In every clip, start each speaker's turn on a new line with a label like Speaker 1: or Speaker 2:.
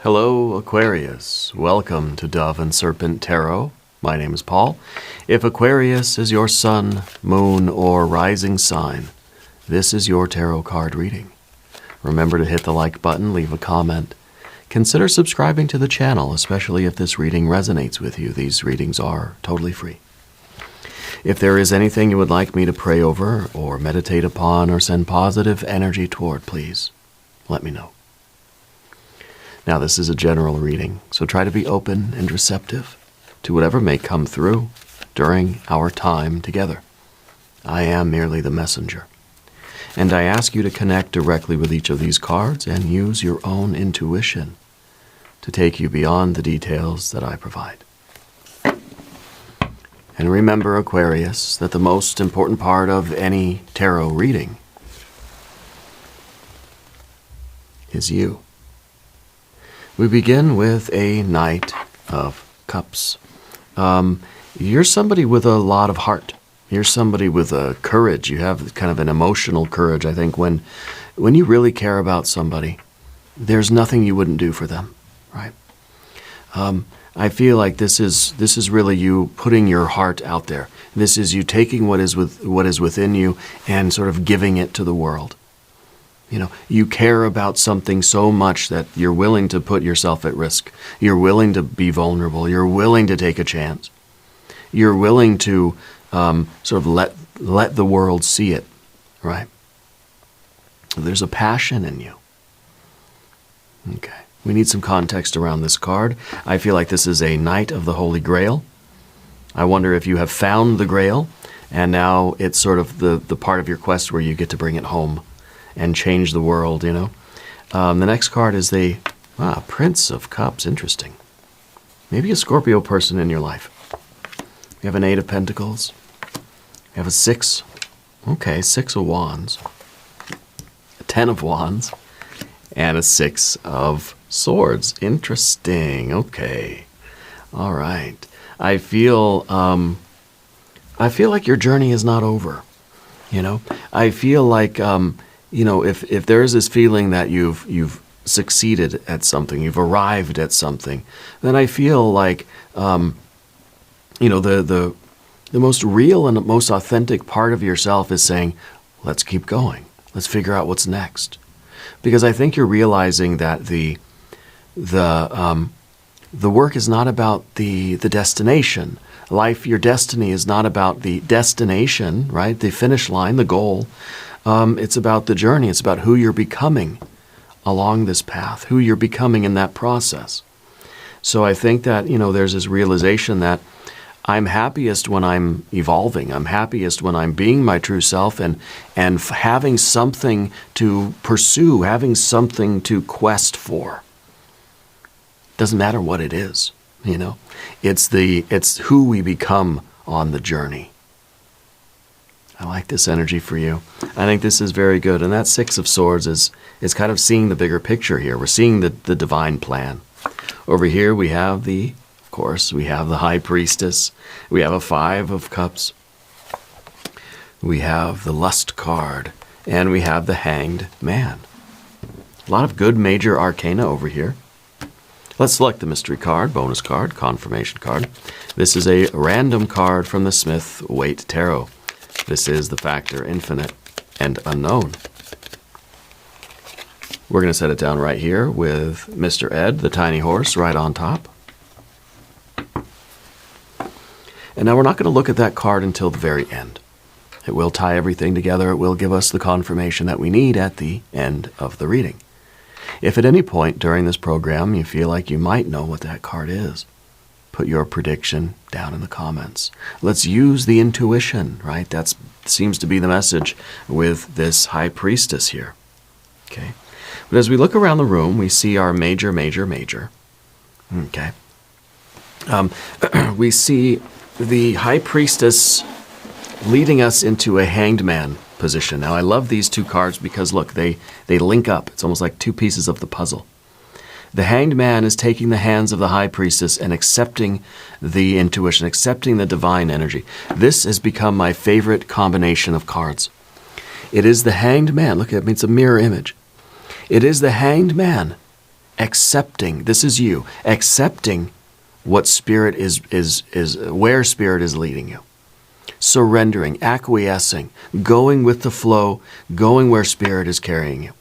Speaker 1: Hello, Aquarius. Welcome to Dove and Serpent Tarot. My name is Paul. If Aquarius is your sun, moon, or rising sign, this is your tarot card reading. Remember to hit the like button, leave a comment. Consider subscribing to the channel, especially if this reading resonates with you. These readings are totally free. If there is anything you would like me to pray over or meditate upon or send positive energy toward, please let me know. Now, this is a general reading, so try to be open and receptive to whatever may come through during our time together. I am merely the messenger, and I ask you to connect directly with each of these cards and use your own intuition to take you beyond the details that I provide. And remember, Aquarius, that the most important part of any tarot reading is you. We begin with a Knight of Cups. You're somebody with a lot of heart. You're somebody with a courage. You have kind of an emotional courage. I think when you really care about somebody, there's nothing you wouldn't do for them, right? I feel like this is really you putting your heart out there. This is you taking what is within you and sort of giving it to the world. You know, you care about something so much that you're willing to put yourself at risk. You're willing to be vulnerable. You're willing to take a chance. You're willing to sort of let the world see it, right? There's a passion in you. Okay. We need some context around this card. I feel like this is a Knight of the Holy Grail. I wonder if you have found the Grail, and now it's sort of the part of your quest where you get to bring it home and change the world, you know. The next card is the Prince of Cups. Interesting. Maybe a Scorpio person in your life. We have an 8 of Pentacles. We have a 6. Okay, 6 of Wands. A 10 of Wands. And a 6 of Swords. Interesting. Okay. All right. I feel like your journey is not over. You know, I feel like you know, if there is this feeling that you've succeeded at something, you've arrived at something, then I feel like you know, the most real and most authentic part of yourself is saying, let's keep going. Let's figure out what's next. Because I think you're realizing that the work is not about the destination. Life, your destiny is not about the destination, right? The finish line, the goal. It's about the journey. It's about who you're becoming along this path, who you're becoming in that process. So I think that, you know, there's this realization that I'm happiest when I'm evolving. I'm happiest when I'm being my true self and having something to pursue, having something to quest for. Doesn't matter what it is, you know. It's who we become on the journey. I like this energy for you. I think this is very good. And that 6 of Swords is kind of seeing the bigger picture here. We're seeing the divine plan. Over here we have of course, we have the High Priestess. We have a 5 of Cups. We have the Lust card. And we have the Hanged Man. A lot of good major arcana over here. Let's select the mystery card, bonus card, confirmation card. This is a random card from the Smith-Waite Tarot. This is the Factor Infinite and Unknown. We're going to set it down right here with Mr. Ed, the tiny horse, right on top. And now we're not going to look at that card until the very end. It will tie everything together. It will give us the confirmation that we need at the end of the reading. If at any point during this program you feel like you might know what that card is, put your prediction down in the comments. Let's use the intuition, right? That seems to be the message with this High Priestess here. Okay. But as we look around the room, we see our major. Okay. We see the High Priestess leading us into a Hanged Man position. Now, I love these two cards because, look, they link up. It's almost like two pieces of the puzzle. The Hanged Man is taking the hands of the High Priestess and accepting the intuition, accepting the divine energy. This has become my favorite combination of cards. It is the Hanged Man. Look at it. It's a mirror image. It is the Hanged Man accepting, this is you, accepting what Spirit is where Spirit is leading you. Surrendering, acquiescing, going with the flow, going where Spirit is carrying you.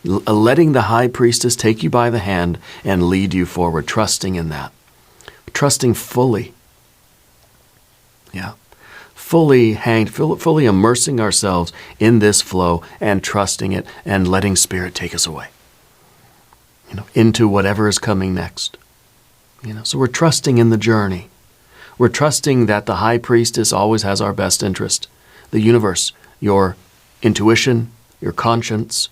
Speaker 1: Letting the high priestess take you by the hand and lead you forward, trusting in that. Trusting fully. Yeah. Fully immersing ourselves in this flow and trusting it and letting Spirit take us away. Into whatever is coming next. So we're trusting in the journey. We're trusting that the high priestess always has our best interest. The universe, your intuition, your conscience,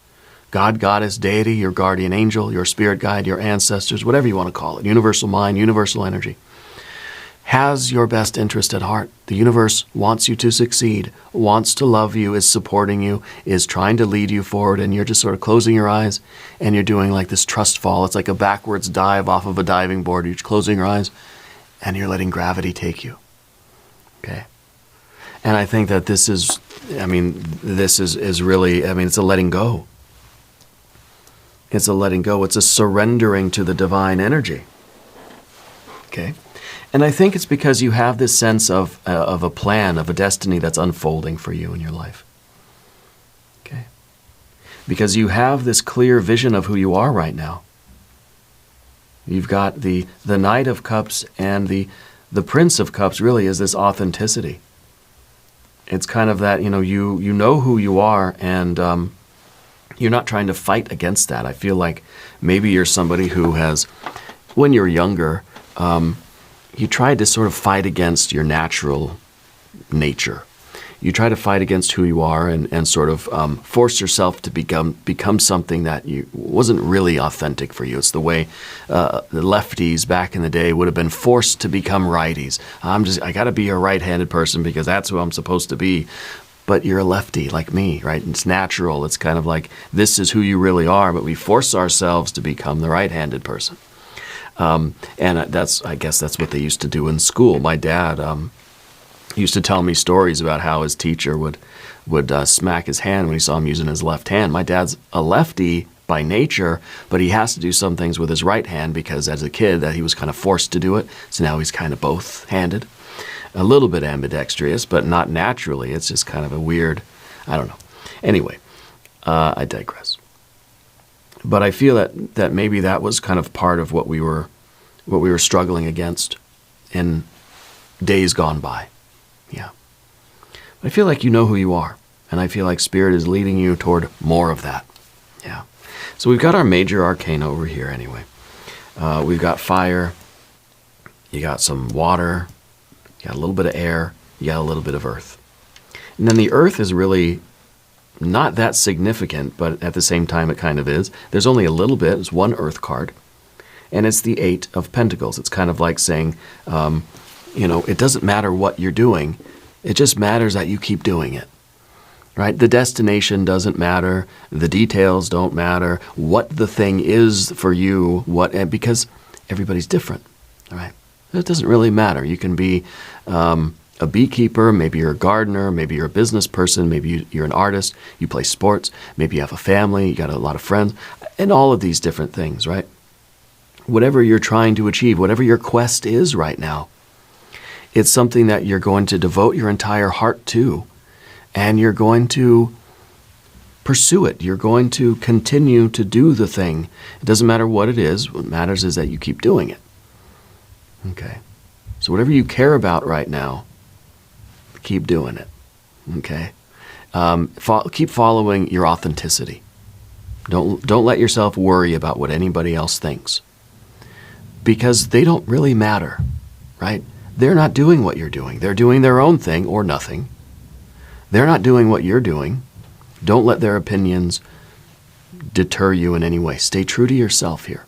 Speaker 1: God, Goddess, deity, your guardian angel, your spirit guide, your ancestors, whatever you want to call it, universal mind, universal energy, has your best interest at heart. The universe wants you to succeed, wants to love you, is supporting you, is trying to lead you forward, and you're just sort of closing your eyes and you're doing like this trust fall. It's like a backwards dive off of a diving board. You're closing your eyes and you're letting gravity take you. Okay? And I think that this is really, it's a letting go. It's a letting go. It's a surrendering to the divine energy. Okay? And I think it's because you have this sense of a plan, of a destiny that's unfolding for you in your life. Okay? Because you have this clear vision of who you are right now. You've got the Knight of Cups, and the Prince of Cups really is this authenticity. It's kind of that, you know who you are, and you're not trying to fight against that. I feel like maybe you're somebody who has, when you're younger, you tried to sort of fight against your natural nature. You try to fight against who you are and sort of force yourself to become something that wasn't really authentic for you. It's the way the lefties back in the day would have been forced to become righties. I got to be a right-handed person because that's who I'm supposed to be. But you're a lefty like me, right? It's natural. It's kind of like this is who you really are, but we force ourselves to become the right-handed person. And I guess that's what they used to do in school. My dad used to tell me stories about how his teacher would smack his hand when he saw him using his left hand. My dad's a lefty by nature, but he has to do some things with his right hand because as a kid that he was kind of forced to do it. So now he's kind of both-handed. A little bit ambidextrous, but not naturally. It's just kind of a weird, I don't know. Anyway, I digress. But I feel that maybe that was kind of part of what we were struggling against in days gone by. Yeah. But I feel like you know who you are, and I feel like Spirit is leading you toward more of that. Yeah. So we've got our major arcana over here anyway. We've got fire, you got some water, you got a little bit of air, you got a little bit of earth. And then the earth is really not that significant, but at the same time it kind of is. There's only a little bit. It's one earth card. And it's the 8 of Pentacles. It's kind of like saying, it doesn't matter what you're doing. It just matters that you keep doing it. Right? The destination doesn't matter. The details don't matter. What the thing is for you, because everybody's different. All right? It doesn't really matter. You can be a beekeeper, maybe you're a gardener, maybe you're a business person, maybe you're an artist, you play sports, maybe you have a family, you got a lot of friends, and all of these different things, right? Whatever you're trying to achieve, whatever your quest is right now, it's something that you're going to devote your entire heart to, and you're going to pursue it. You're going to continue to do the thing. It doesn't matter what it is. What matters is that you keep doing it. Okay. So whatever you care about right now, keep doing it. Okay. Keep following your authenticity. Don't let yourself worry about what anybody else thinks, because they don't really matter, right? They're not doing what you're doing. They're doing their own thing or nothing. They're not doing what you're doing. Don't let their opinions deter you in any way. Stay true to yourself here.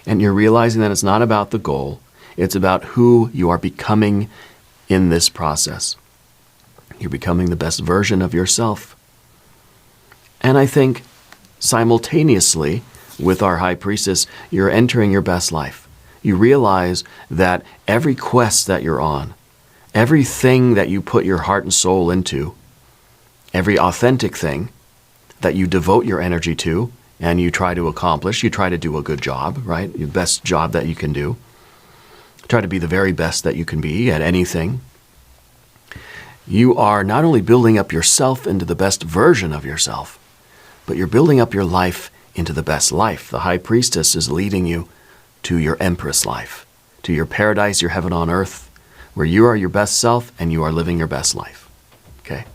Speaker 1: And you're realizing that it's not about the goal. It's about who you are becoming in this process. You're becoming the best version of yourself. And I think simultaneously with our High Priestess, you're entering your best life. You realize that every quest that you're on, everything that you put your heart and soul into, every authentic thing that you devote your energy to and you try to accomplish, you try to do a good job, right? Your best job that you can do. Try to be the very best that you can be at anything. You are not only building up yourself into the best version of yourself, but you're building up your life into the best life. The high priestess is leading you to your empress life, to your paradise, your heaven on earth, where you are your best self and you are living your best life. Okay?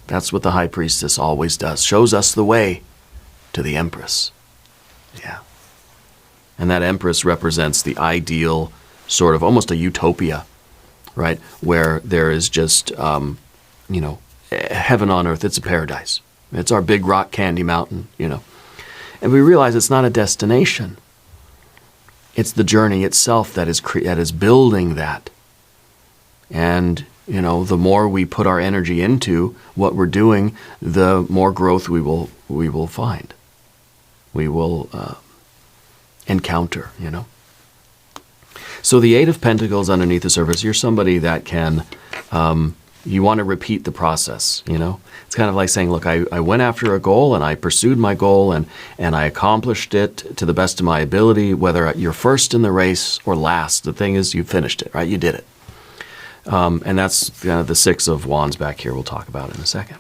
Speaker 1: That's what the high priestess always does. Shows us the way to the empress. Yeah. And that empress represents the ideal, sort of almost a utopia, right? Where there is just, heaven on earth. It's a paradise. It's our big rock candy mountain, And we realize it's not a destination. It's the journey itself that is building that. And, the more we put our energy into what we're doing, the more growth we will find. We will encounter, So the Eight of Pentacles underneath the surface, you're somebody that can, you want to repeat the process, It's kind of like saying, look, I went after a goal and I pursued my goal and I accomplished it to the best of my ability, whether you're first in the race or last. The thing is, you finished it, right? You did it. And that's the Six of Wands back here we'll talk about in a second.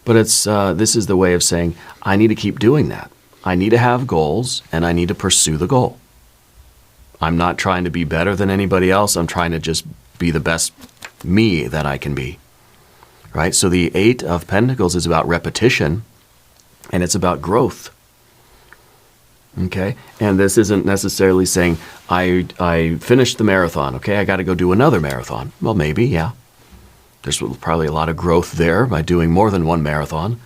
Speaker 1: But this is the way of saying, I need to keep doing that. I need to have goals and I need to pursue the goal. I'm not trying to be better than anybody else. I'm trying to just be the best me that I can be. Right? So the Eight of Pentacles is about repetition and it's about growth. Okay? And this isn't necessarily saying, I finished the marathon. Okay, I got to go do another marathon. Well, maybe, yeah. There's probably a lot of growth there by doing more than one marathon.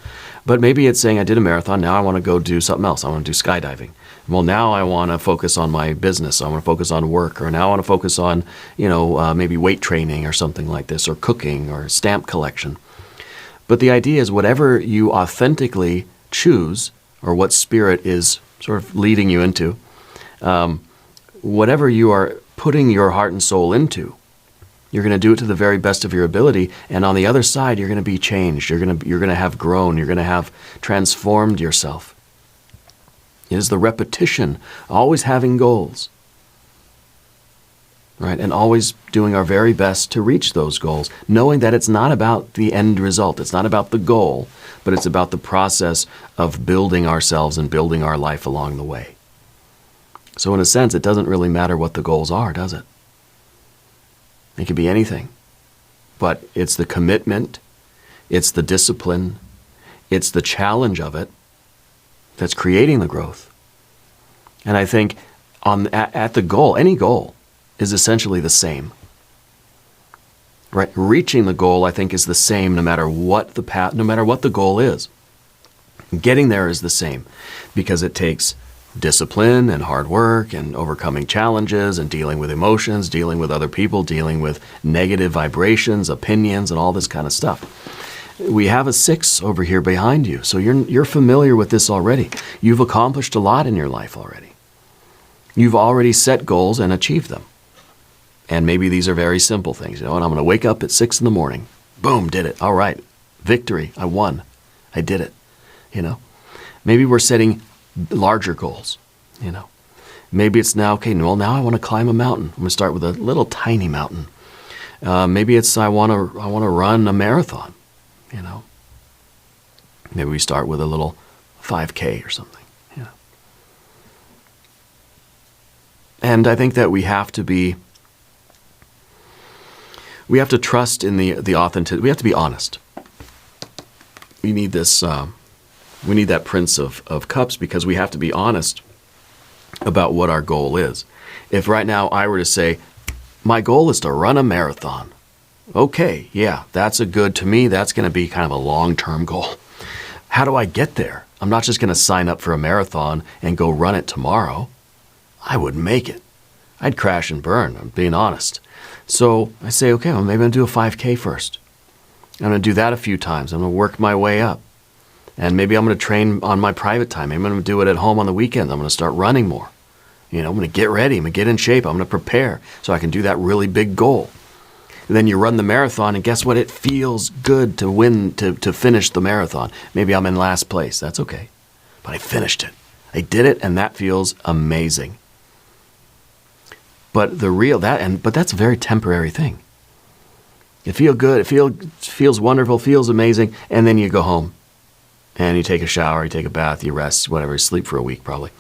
Speaker 1: But maybe it's saying, I did a marathon, now I want to go do something else. I want to do skydiving. Well, now I want to focus on my business. I want to focus on work. Or now I want to focus on, maybe weight training or something like this, or cooking or stamp collection. But the idea is whatever you authentically choose, or what spirit is sort of leading you into, whatever you are putting your heart and soul into, you're going to do it to the very best of your ability, and on the other side, you're going to be changed. You're going to have grown. You're going to have transformed yourself. It is the repetition, always having goals, right? And always doing our very best to reach those goals, knowing that it's not about the end result. It's not about the goal, but it's about the process of building ourselves and building our life along the way. So in a sense, it doesn't really matter what the goals are, does it? It could be anything. But it's the commitment, it's the discipline, it's the challenge of it that's creating the growth. And I think at the goal, any goal is essentially the same. Right? Reaching the goal, I think, is the same no matter what the path, no matter what the goal is. Getting there is the same because it takes discipline and hard work and overcoming challenges and dealing with emotions, dealing with other people, dealing with negative vibrations, opinions, and all this kind of stuff. We have a 6 over here behind you, so you're familiar with this already. You've accomplished a lot in your life already. You've already set goals and achieved them. And maybe these are very simple things. And I'm going to wake up at 6 in the morning. Boom, did it. All right. Victory. I won. I did it. Maybe we're setting larger goals. Maybe it's now, okay, well, now I want to climb a mountain. I'm going to start with a little tiny mountain. Maybe it's I want to run a marathon. Maybe we start with a little 5K or something. And I think that we have to trust in the authentic. We have to be honest. We need this. We need that Prince of Cups because we have to be honest about what our goal is. If right now I were to say, my goal is to run a marathon. Okay, yeah, that's to me, that's going to be kind of a long-term goal. How do I get there? I'm not just going to sign up for a marathon and go run it tomorrow. I wouldn't make it. I'd crash and burn, I'm being honest. So I say, okay, well, maybe I'm going to do a 5K first. I'm going to do that a few times. I'm going to work my way up. And maybe I'm going to train on my private time. Maybe I'm going to do it at home on the weekends. I'm going to start running more. I'm going to get ready. I'm going to get in shape. I'm going to prepare so I can do that really big goal. And then you run the marathon, and guess what? It feels good to win, to finish the marathon. Maybe I'm in last place. That's okay. but I finished it. I did it, and that feels amazing. But but that's a very temporary thing. You feel good, it feels wonderful, feels amazing, and then you go home and you take a shower, you take a bath, you rest, whatever, you sleep for a week probably.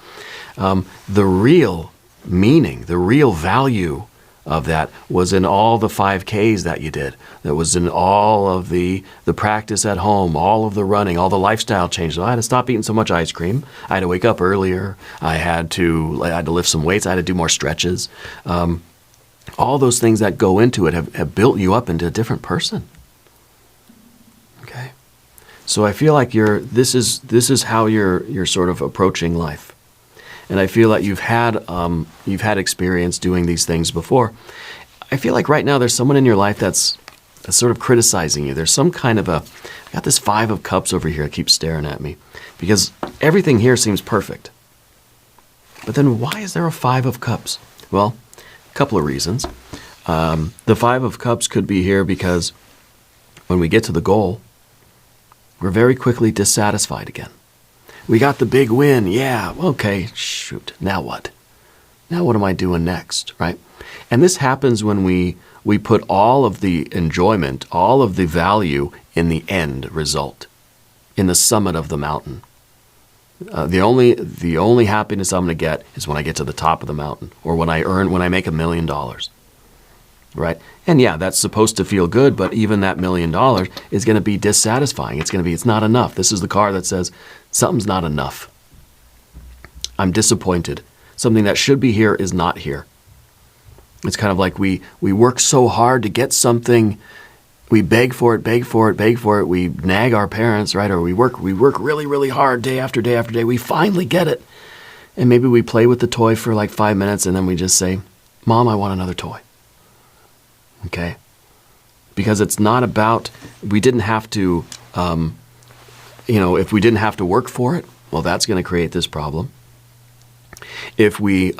Speaker 1: The real meaning, the real value of that was in all the 5Ks that you did. That was in all of the practice at home, all of the running, all the lifestyle changes. I had to stop eating so much ice cream. I had to wake up earlier. I had to lift some weights. I had to do more stretches. All those things that go into it have built you up into a different person. Okay, so I feel like this is how you're sort of approaching life. And I feel like you've had experience doing these things before. I feel like right now there's someone in your life that's sort of criticizing you. There's some kind of I got this 5 of Cups over here that keeps staring at me because everything here seems perfect. But then why is there a 5 of Cups? Well, a couple of reasons. The 5 of Cups could be here because when we get to the goal, we're very quickly dissatisfied again. We got the big win. Yeah, okay, shoot. Now what? Now what am I doing next, right? And this happens when we put all of the enjoyment, all of the value in the end result, in the summit of the mountain. The only happiness I'm going to get is when I get to the top of the mountain or when I make $1 million, right? And yeah, that's supposed to feel good, but even that $1 million is going to be dissatisfying. It's not enough. This is the card that says something's not enough. I'm disappointed. Something that should be here is not here. It's kind of like we work so hard to get something. We beg for it. We nag our parents, right? Or we work really, really hard day after day after day. We finally get it. And maybe we play with the toy for like 5 minutes and then we just say, Mom, I want another toy. Okay? Because it's not about, we didn't have to, if we didn't have to work for it, well, that's going to create this problem. If we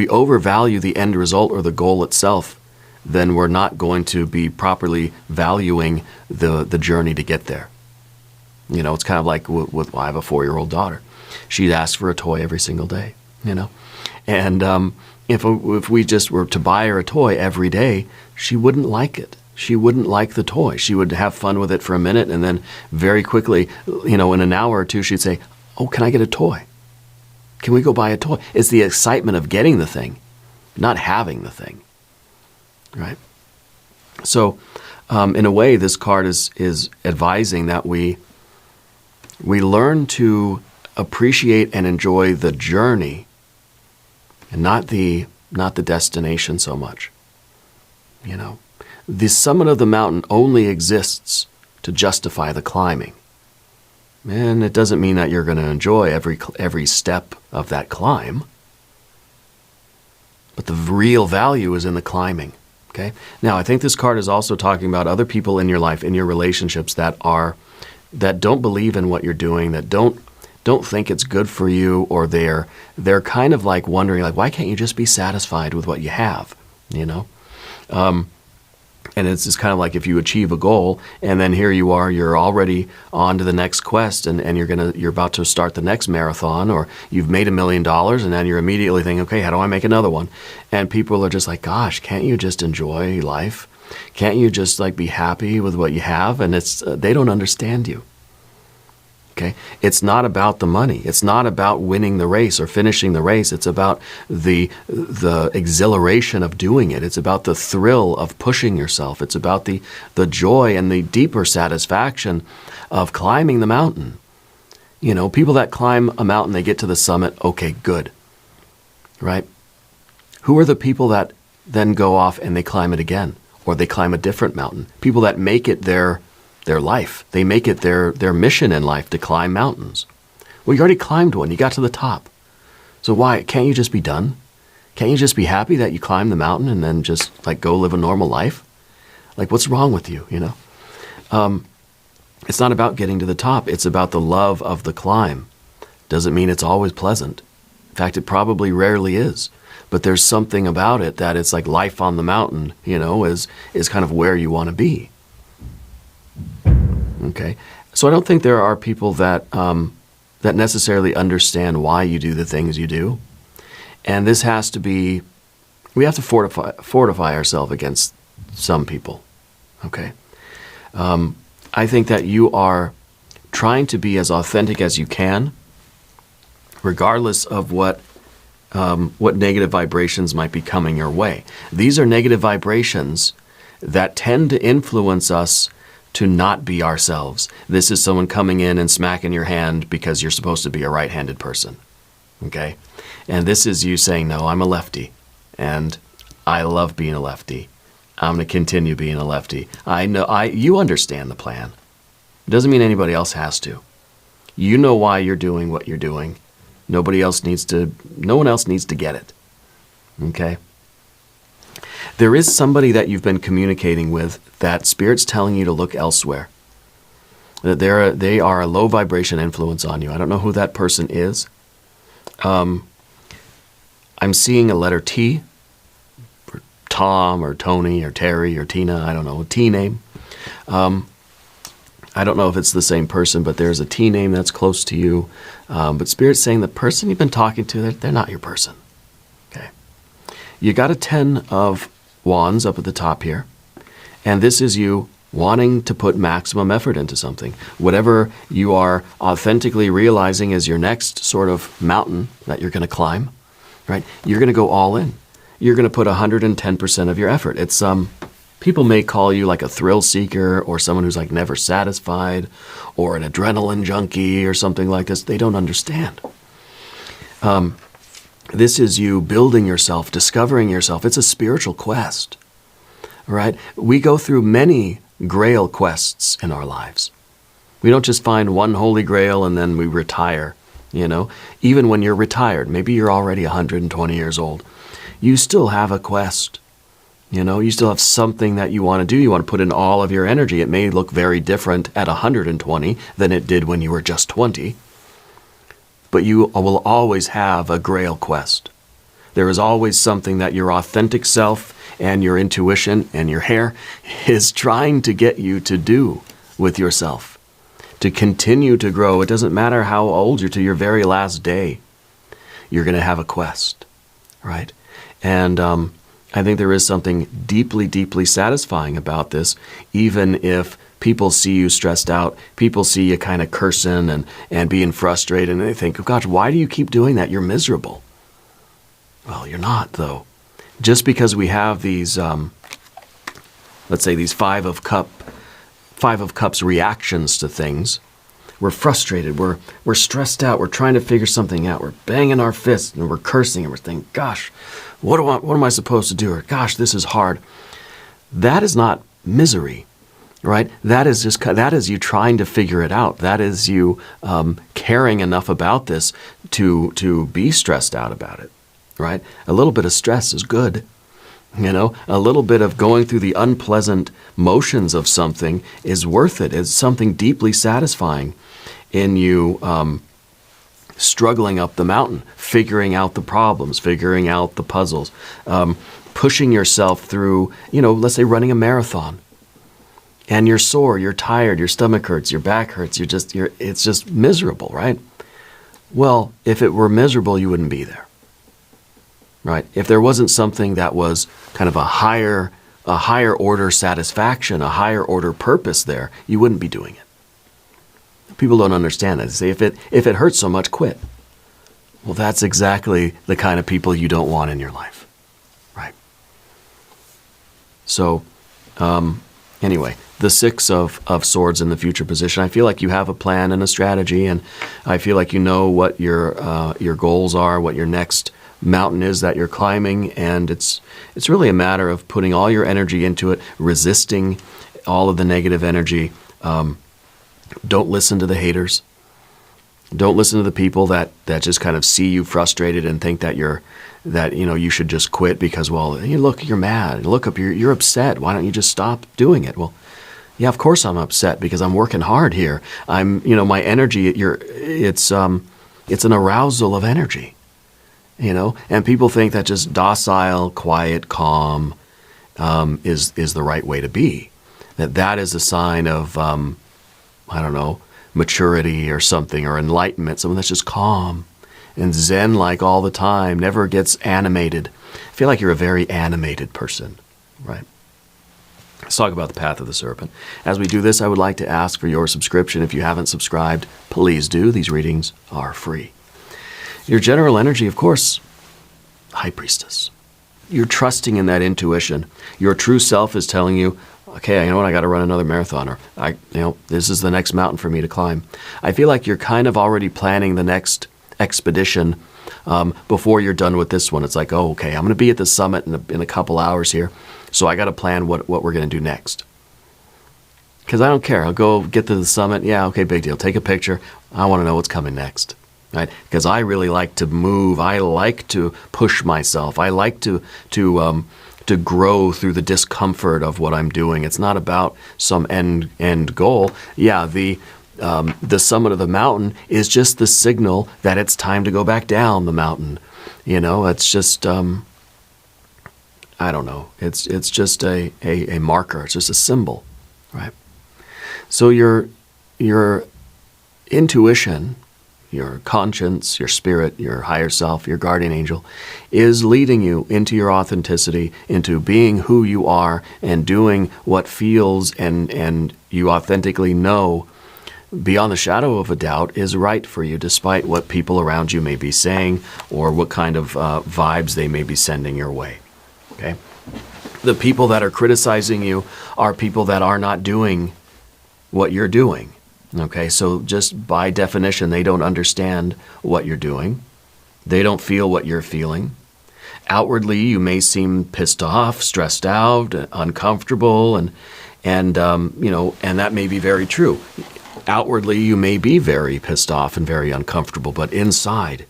Speaker 1: overvalue the end result or the goal itself, then we're not going to be properly valuing the journey to get there. It's kind of like I have a 4-year-old daughter. She'd ask for a toy every single day, And if we just were to buy her a toy every day, she wouldn't like it. She wouldn't like the toy. She would have fun with it for a minute, and then very quickly, in an hour or two, she'd say, oh, can I get a toy? Can we go buy a toy? It's the excitement of getting the thing, not having the thing, right? So, in a way, this card is advising that we learn to appreciate and enjoy the journey and not the destination so much. The summit of the mountain only exists to justify the climbing. And it doesn't mean that you're going to enjoy every step of that climb. But the real value is in the climbing. Okay? Now, I think this card is also talking about other people in your life, in your relationships that don't believe in what you're doing, that don't think it's good for you, or they're kind of like wondering, like, why can't you just be satisfied with what you have? And it's just kind of like if you achieve a goal and then here you are, you're already on to the next quest and you're about to start the next marathon, or you've made $1 million and then you're immediately thinking, okay, how do I make another one? And people are just like, gosh, can't you just enjoy life? Can't you just be happy with what you have? And they don't understand you. Okay? It's not about the money. It's not about winning the race or finishing the race. It's about the exhilaration of doing it. It's about the thrill of pushing yourself. It's about the joy and the deeper satisfaction of climbing the mountain. People that climb a mountain, they get to the summit, okay, good. Right? Who are the people that then go off and they climb it again? Or they climb a different mountain? People that make it their life. They make it their mission in life to climb mountains. Well, you already climbed one. You got to the top. So why? Can't you just be done? Can't you just be happy that you climbed the mountain and then just go live a normal life? What's wrong with you, It's not about getting to the top. It's about the love of the climb. Doesn't mean it's always pleasant. In fact, it probably rarely is. But there's something about it that it's like life on the mountain, is kind of where you want to be. Okay, so I don't think there are people that that necessarily understand why you do the things you do. And this has to be, we have to fortify ourselves against some people, okay? I think that you are trying to be as authentic as you can, regardless of what negative vibrations might be coming your way. These are negative vibrations that tend to influence us to not be ourselves. This is someone coming in and smacking your hand because you're supposed to be a right-handed person, okay? And this is you saying, no, I'm a lefty, and I love being a lefty. I'm going to continue being a lefty. You understand the plan. It doesn't mean anybody else has to. You know why you're doing what you're doing. No one else needs to get it, okay? There is somebody that you've been communicating with that Spirit's telling you to look elsewhere. That they are a low vibration influence on you. I don't know who that person is. I'm seeing a letter T, or Tom, or Tony, or Terry, or Tina. I don't know, a T name. I don't know if it's the same person, but there's a T name that's close to you. But Spirit's saying the person you've been talking to, they're not your person. Okay. You got a 10 of Wands up at the top here. And this is you wanting to put maximum effort into something. Whatever you are authentically realizing is your next sort of mountain that you're going to climb, right? You're going to go all in. You're going to put 110% of your effort. It's people may call you like a thrill seeker or someone who's like never satisfied or an adrenaline junkie or something like this. They don't understand. This is you building yourself, discovering yourself. It's a spiritual quest, right? We go through many grail quests in our lives. We don't just find one holy grail and then we retire, you know? Even when you're retired, maybe you're already 120 years old, you still have a quest. You know, you still have something that you want to do. You want to put in all of your energy. It may look very different at 120 than it did when you were just 20. But you will always have a grail quest. There is always something that your authentic self and your intuition and your hair is trying to get you to do with yourself. To continue to grow. It doesn't matter how old you're, to your very last day. You're going to have a quest, right? And I think there is something deeply, deeply satisfying about this, even if people see you stressed out, people see you kind of cursing and being frustrated, and they think, oh gosh, why do you keep doing that? You're miserable. Well, you're not, though. Just because we have these, let's say these Five of Cups reactions to things, we're frustrated, we're stressed out, we're trying to figure something out, we're banging our fists, and we're cursing, and we're thinking, gosh, what am I supposed to do? Or, gosh, this is hard. That is not misery, right? That is you trying to figure it out. That is you caring enough about this to be stressed out about it, right? A little bit of stress is good. You know, a little bit of going through the unpleasant motions of something is worth it. It's something deeply satisfying in you struggling up the mountain, figuring out the problems, figuring out the puzzles, pushing yourself through, you know, let's say running a marathon. And you're sore, you're tired, your stomach hurts, your back hurts, it's just miserable, right? Well, if it were miserable, you wouldn't be there. Right? If there wasn't something that was kind of a higher order satisfaction, a higher order purpose there, you wouldn't be doing it. People don't understand that. They say, if it hurts so much, quit. Well, that's exactly the kind of people you don't want in your life. Right? So, anyway, the Six of Swords in the future position, I feel like you have a plan and a strategy, and I feel like you know what your goals are, what your next mountain is that you're climbing, and it's really a matter of putting all your energy into it, resisting all of the negative energy. Don't listen to the haters. Don't listen to the people that just kind of see you frustrated and think that you should just quit because, well, look, you're mad. Look up, you're upset. Why don't you just stop doing it? Well, yeah, of course I'm upset because I'm working hard here. My energy, it's an arousal of energy. And people think that just docile, quiet, calm is the right way to be. That is a sign of, maturity or something, or enlightenment, someone that's just calm and zen-like all the time, never gets animated. I feel like you're a very animated person, right? Let's talk about the path of the serpent. As we do this, I would like to ask for your subscription. If you haven't subscribed, please do. These readings are free. Your general energy, of course, High Priestess. You're trusting in that intuition. Your true self is telling you, okay, you know what, I got to run another marathon, or this is the next mountain for me to climb. I feel like you're kind of already planning the next expedition before you're done with this one. It's like, oh, okay, I'm going to be at the summit in a couple hours here, so I got to plan what we're going to do next. Because I don't care. I'll go get to the summit. Yeah, okay, big deal. Take a picture. I want to know what's coming next. Right? Because I really like to move. I like to push myself. I like to grow through the discomfort of what I'm doing. It's not about some end goal. Yeah, the summit of the mountain is just the signal that it's time to go back down the mountain. It's just I don't know. It's just a marker. It's just a symbol, right? So your intuition, your conscience, your spirit, your higher self, your guardian angel, is leading you into your authenticity, into being who you are and doing what feels and you authentically know beyond the shadow of a doubt is right for you, despite what people around you may be saying or what kind of vibes they may be sending your way. Okay? The people that are criticizing you are people that are not doing what you're doing. Okay, so just by definition, they don't understand what you're doing. They don't feel what you're feeling. Outwardly, you may seem pissed off, stressed out, uncomfortable, and that may be very true. Outwardly, you may be very pissed off and very uncomfortable, but inside,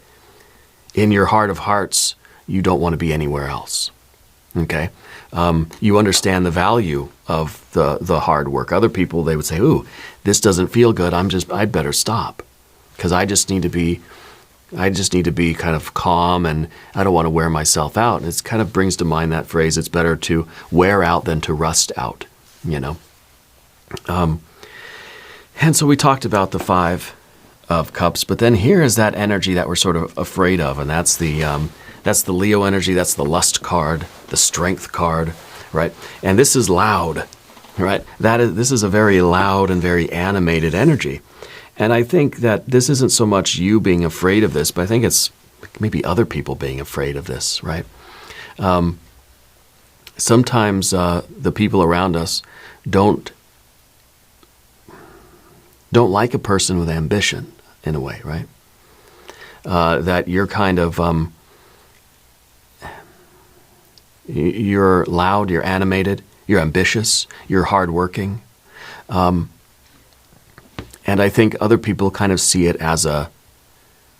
Speaker 1: in your heart of hearts, you don't want to be anywhere else. Okay? You understand the value of the hard work. Other people, they would say, ooh, this doesn't feel good. I'd better stop. Because I just need to be kind of calm, and I don't want to wear myself out. And it kind of brings to mind that phrase, it's better to wear out than to rust out, And so we talked about the Five of Cups, but then here is that energy that we're sort of afraid of, and that's the Leo energy, that's the lust card, the strength card, right? And this is loud, right? This is a very loud and very animated energy. And I think that this isn't so much you being afraid of this, but I think it's maybe other people being afraid of this, right? Sometimes the people around us don't like a person with ambition, in a way, right? That you're kind of... You're loud, you're animated, you're ambitious, you're hardworking. And I think other people kind of see it as a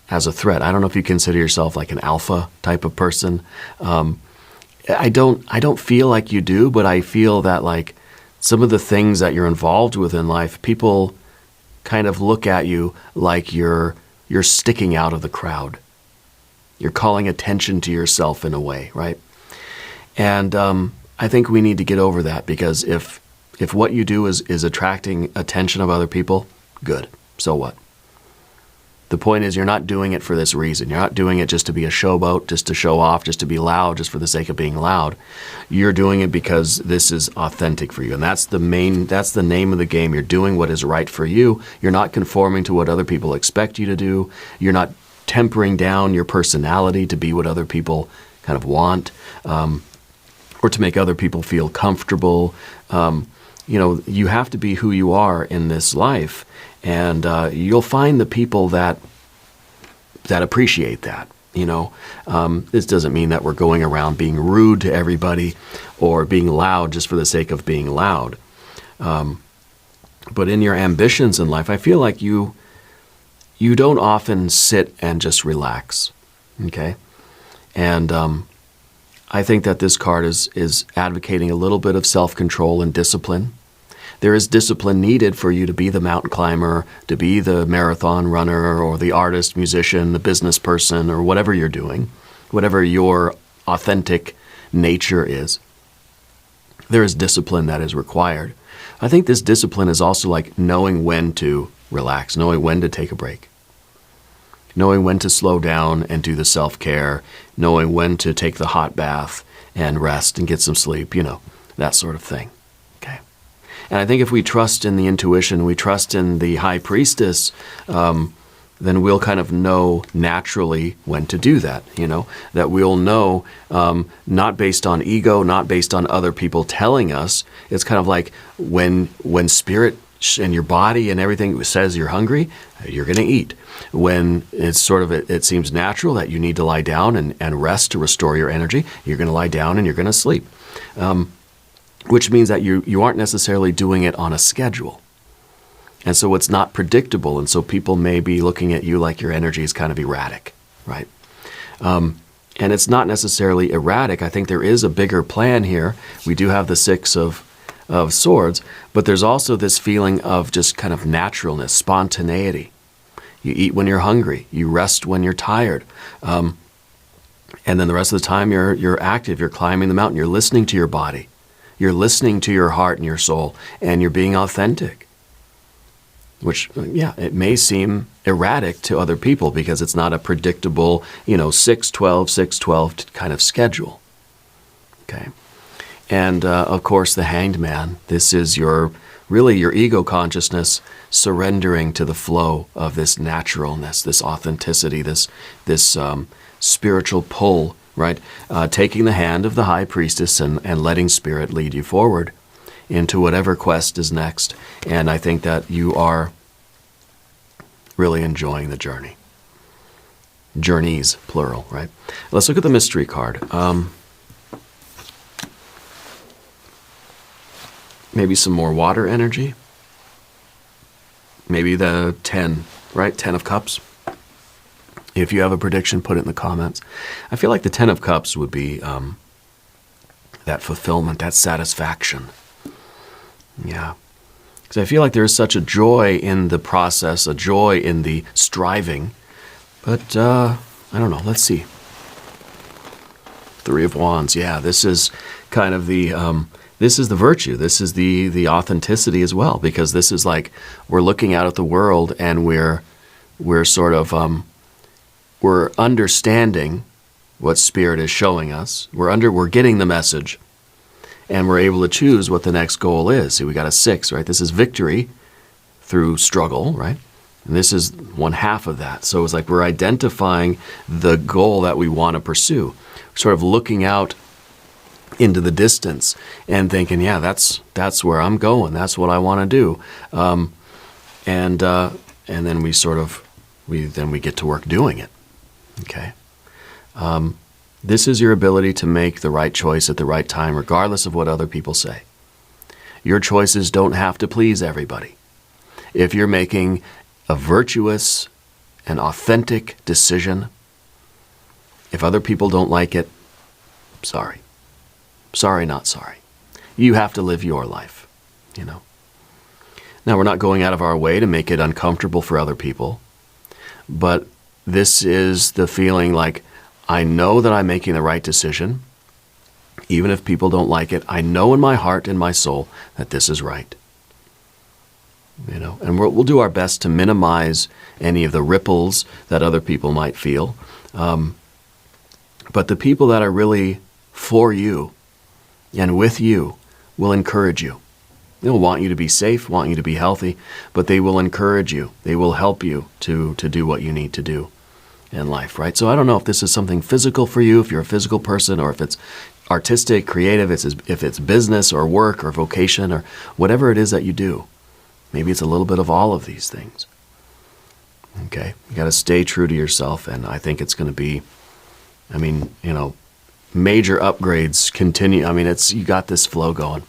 Speaker 1: threat. I don't know if you consider yourself like an alpha type of person. I don't feel like you do, but I feel that like some of the things that you're involved with in life, people kind of look at you like you're sticking out of the crowd. You're calling attention to yourself in a way, right? And I think we need to get over that, because if what you do is attracting attention of other people, good. So what? The point is, you're not doing it for this reason. You're not doing it just to be a showboat, just to show off, just to be loud, just for the sake of being loud. You're doing it because this is authentic for you. And that's the name of the game. You're doing what is right for you. You're not conforming to what other people expect you to do. You're not tempering down your personality to be what other people kind of want. Or to make other people feel comfortable. You have to be who you are in this life, and you'll find the people that appreciate that. This doesn't mean that we're going around being rude to everybody or being loud just for the sake of being loud. But in your ambitions in life, I feel like you don't often sit and just relax. Okay, and I think that this card is advocating a little bit of self-control and discipline. There is discipline needed for you to be the mountain climber, to be the marathon runner, or the artist, musician, the business person, or whatever you're doing, whatever your authentic nature is. There is discipline that is required. I think this discipline is also like knowing when to relax, knowing when to take a break, knowing when to slow down and do the self-care, knowing when to take the hot bath and rest and get some sleep, that sort of thing. Okay. And I think if we trust in the intuition, we trust in the high priestess, then we'll kind of know naturally when to do that, that we'll know, not based on ego, not based on other people telling us. It's kind of like when spirit and your body and everything says you're hungry, you're going to eat. When it's sort of, it seems natural that you need to lie down and rest to restore your energy, you're going to lie down and you're going to sleep. Which means that you aren't necessarily doing it on a schedule. And so it's not predictable, and so people may be looking at you like your energy is kind of erratic, right? And it's not necessarily erratic. I think there is a bigger plan here. We do have the Six of Swords, but there's also this feeling of just kind of naturalness, spontaneity. You eat when you're hungry. You rest when you're tired. And then the rest of the time you're active. You're climbing the mountain. You're listening to your body. You're listening to your heart and your soul, and you're being authentic. Which, it may seem erratic to other people because it's not a predictable, 6-12, 6-12 kind of schedule. Okay. And, of course, the Hanged Man. This is your ego consciousness surrendering to the flow of this naturalness, this authenticity, this spiritual pull, right? Taking the hand of the high priestess and letting spirit lead you forward into whatever quest is next. And I think that you are really enjoying the journey. Journeys, plural, right? Let's look at the mystery card. Maybe some more water energy. Maybe the 10, right? 10 of Cups. If you have a prediction, put it in the comments. I feel like the 10 of Cups would be that fulfillment, that satisfaction. Yeah. Because I feel like there is such a joy in the process, a joy in the striving. But, I don't know. Let's see. Three of Wands. Yeah, this is kind of this is the virtue. This is the authenticity as well. Because this is like we're looking out at the world and we're sort of, we're understanding what Spirit is showing us. We're getting the message. And we're able to choose what the next goal is. See, we got a 6, right? This is victory through struggle, right? And this is one half of that. So it's like we're identifying the goal that we want to pursue. Sort of looking out into the distance and thinking, yeah, that's where I'm going. That's what I want to do. And then we get to work doing it. Okay. This is your ability to make the right choice at the right time, regardless of what other people say. Your choices don't have to please everybody. If you're making a virtuous and authentic decision, if other people don't like it, sorry. Sorry, not sorry. You have to live your life, Now, we're not going out of our way to make it uncomfortable for other people, but this is the feeling like, I know that I'm making the right decision. Even if people don't like it, I know in my heart and my soul that this is right. And we'll do our best to minimize any of the ripples that other people might feel. But the people that are really for you and with you will encourage you. They'll want you to be safe, want you to be healthy, but they will encourage you. They will help you to do what you need to do in life, right? So I don't know if this is something physical for you, if you're a physical person, or if it's artistic, creative, if it's business or work or vocation or whatever it is that you do. Maybe it's a little bit of all of these things. Okay? You got to stay true to yourself, and I think it's going to be, major upgrades continue. You got this flow going.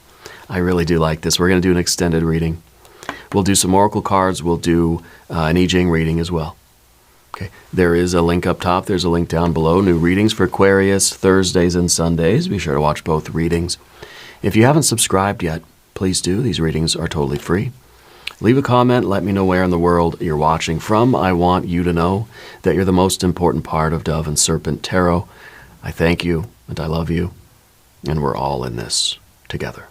Speaker 1: I really do like this. We're going to do an extended reading. We'll do some oracle cards. We'll do an I Ching reading as well. Okay. There is a link up top. There's a link down below. New readings for Aquarius, Thursdays and Sundays. Be sure to watch both readings. If you haven't subscribed yet, please do. These readings are totally free. Leave a comment. Let me know where in the world you're watching from. I want you to know that you're the most important part of Dove and Serpent Tarot. I thank you and I love you. And we're all in this together.